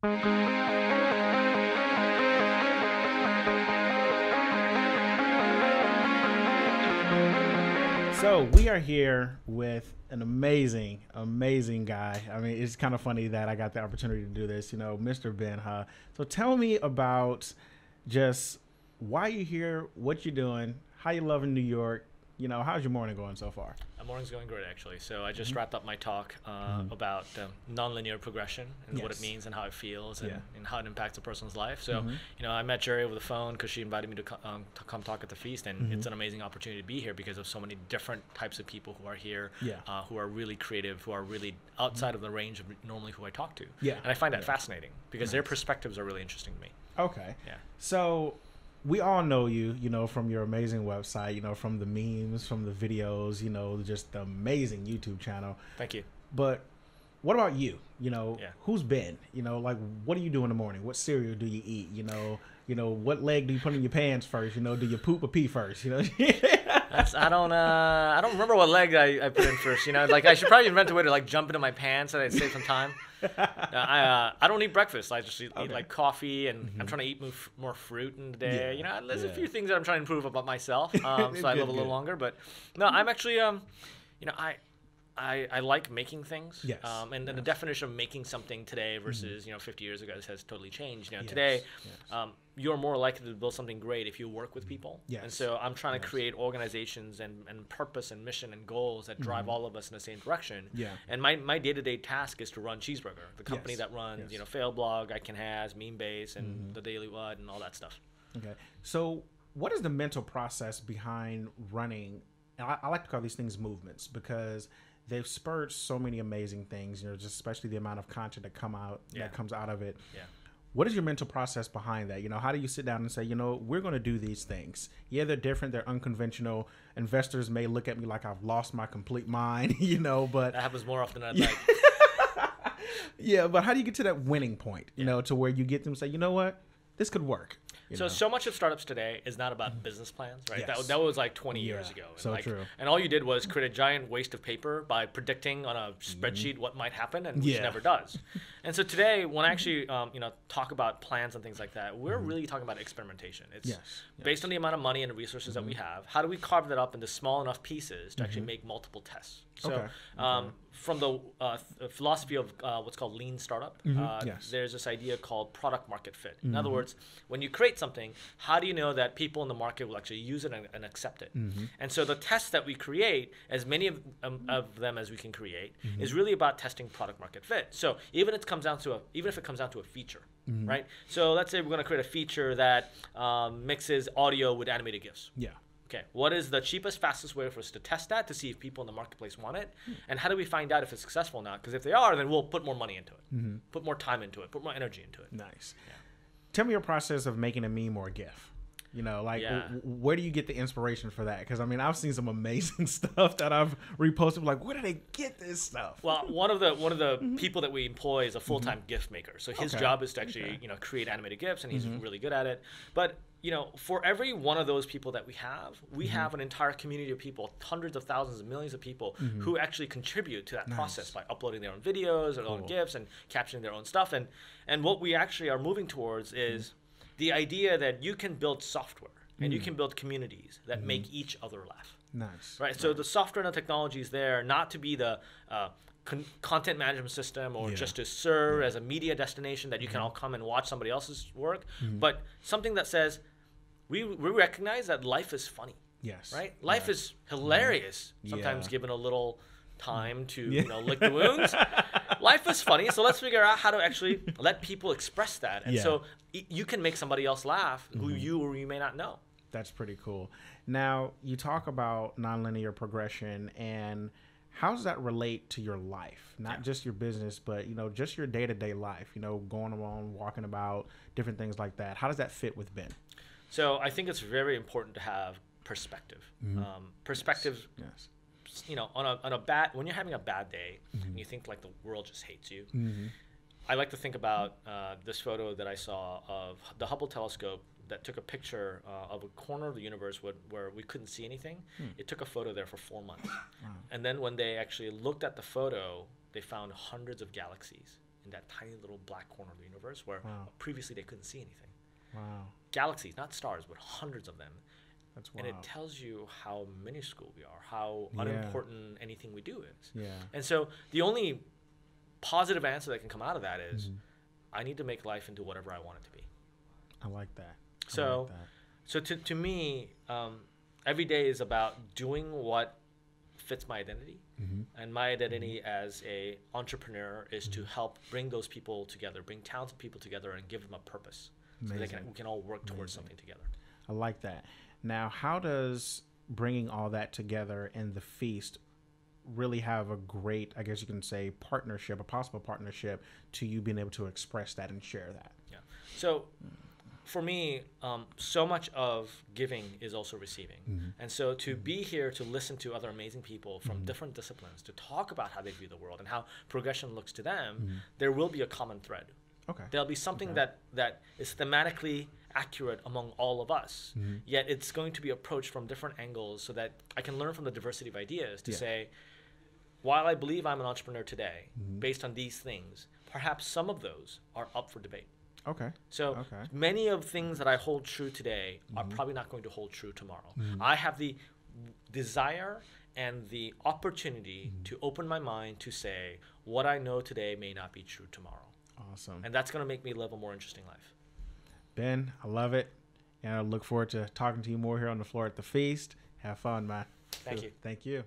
So we are here with an amazing, amazing guy. I mean, it's kind of funny that I got the opportunity to do this, Mr. Ben, huh? So tell me about just why you're here, what you're doing, how you loving New York. How's your morning going so far? Morning's going great, actually. So I just wrapped up my talk about nonlinear progression and what it means and how it feels and how it impacts a person's life. So, I met Jerry over the phone because she invited me to come talk at the feast, and it's an amazing opportunity to be here because of so many different types of people who are here, who are really creative, who are really outside of the range of normally who I talk to. Yeah. And I find that fascinating because their perspectives are really interesting to me. Okay. Yeah. So we all know you, from your amazing website, from the memes, from the videos, just the amazing YouTube channel. Thank you. But what about you? Who's Ben? Like, what do you do in the morning? What cereal do you eat? What leg do you put in your pants first? Do you poop or pee first? I don't remember what leg I put in first. Like I should probably invent a way to like jump into my pants and I'd save some time. I don't eat breakfast. I just eat like coffee, and I'm trying to eat more fruit in the day. There's a few things that I'm trying to improve about myself, so I live a little longer. But no, I'm actually I like making things. Yes. And then the definition of making something today versus 50 years ago has totally changed. Today, you're more likely to build something great if you work with people. Yes. And so I'm trying to create organizations and purpose and mission and goals that drive all of us in the same direction. Yeah. And my day-to-day task is to run Cheezburger, the company that runs Fail Blog, I Can Has, Memebase, and the Daily What, and all that stuff. Okay. So what is the mental process behind running? I like to call these things movements because they've spurred so many amazing things, just especially the amount of content that comes out of it. Yeah. What is your mental process behind that? How do you sit down and say, we're going to do these things? Yeah, they're different. They're unconventional. Investors may look at me like I've lost my complete mind, but that happens more often than I'd like. Yeah, but how do you get to that winning point, to where you get them to say, you know what, this could work? So much of startups today is not about business plans, right? Yes. That was like 20 years ago. And so true. And all you did was create a giant waste of paper by predicting on a spreadsheet what might happen, and which never does. And so today, when I actually talk about plans and things like that, we're really talking about experimentation. It's based on the amount of money and resources that we have. How do we carve that up into small enough pieces to actually make multiple tests? So from the philosophy of what's called lean startup, there's this idea called product market fit. In other words, when you create something, how do you know that people in the market will actually use it and accept it? And so the tests that we create, as many of them as we can create, is really about testing product market fit. So even if it comes down to a feature, right? So let's say we're going to create a feature that mixes audio with animated GIFs. Yeah. Okay, what is the cheapest, fastest way for us to test that to see if people in the marketplace want it? And how do we find out if it's successful or not? Because if they are, then we'll put more money into it, put more time into it, put more energy into it. Nice. Yeah. Tell me your process of making a meme or a GIF. Where do you get the inspiration for that? Because I've seen some amazing stuff that I've reposted. Like, where do they get this stuff? Well, one of the people that we employ is a full-time GIF maker. So his job is to actually create animated GIFs, and he's really good at it. But for every one of those people that we have an entire community of people, hundreds of thousands of millions of people who actually contribute to that process by uploading their own videos, their own GIFs, and capturing their own stuff. And what we actually are moving towards is the idea that you can build software and you can build communities that make each other laugh. Nice. Right. So the software and the technology is there not to be the content management system or just to serve as a media destination that you can all come and watch somebody else's work, but something that says we recognize that life is funny. Yes. Right. Life is hilarious. Sometimes given a little time to lick the wounds. Life is funny, so let's figure out how to actually let people express that. And so you can make somebody else laugh who you or you may not know. That's pretty cool. Now, you talk about nonlinear progression, and how does that relate to your life? Not just your business, but just your day-to-day life, going around, walking about, different things like that. How does that fit with Ben? So I think it's very important to have perspective. Perspective. Yes. On a bad, when you're having a bad day and you think like the world just hates you, I like to think about this photo that I saw of the Hubble telescope that took a picture of a corner of the universe where we couldn't see anything. It took a photo there for 4 months. And then when they actually looked at the photo, they found hundreds of galaxies in that tiny little black corner of the universe where previously they couldn't see anything. Wow. Galaxies, not stars, but hundreds of them. That's wild. And it tells you how minuscule we are, how unimportant anything we do is. Yeah. And so the only positive answer that can come out of that is I need to make life into whatever I want it to be. I like that. So to me, every day is about doing what fits my identity. And my identity as a entrepreneur is to help bring those people together, bring talented people together, and give them a purpose. Amazing. So we can all work towards something together. I like that. Now, how does bringing all that together in the feast really have a great, I guess you can say, partnership, a possible partnership to you being able to express that and share that? Yeah. So for me, so much of giving is also receiving. And so to be here to listen to other amazing people from different disciplines, to talk about how they view the world and how progression looks to them, there will be a common thread. Okay. There'll be something that is thematically accurate among all of us, yet it's going to be approached from different angles so that I can learn from the diversity of ideas to say, while I believe I'm an entrepreneur today, based on these things, perhaps some of those are up for debate. Okay. So many of things that I hold true today are probably not going to hold true tomorrow. I have the desire and the opportunity to open my mind to say, what I know today may not be true tomorrow. Awesome. And that's going to make me live a more interesting life. Ben, I love it. And I look forward to talking to you more here on the floor at the feast. Have fun, man. Thank you. Thank you.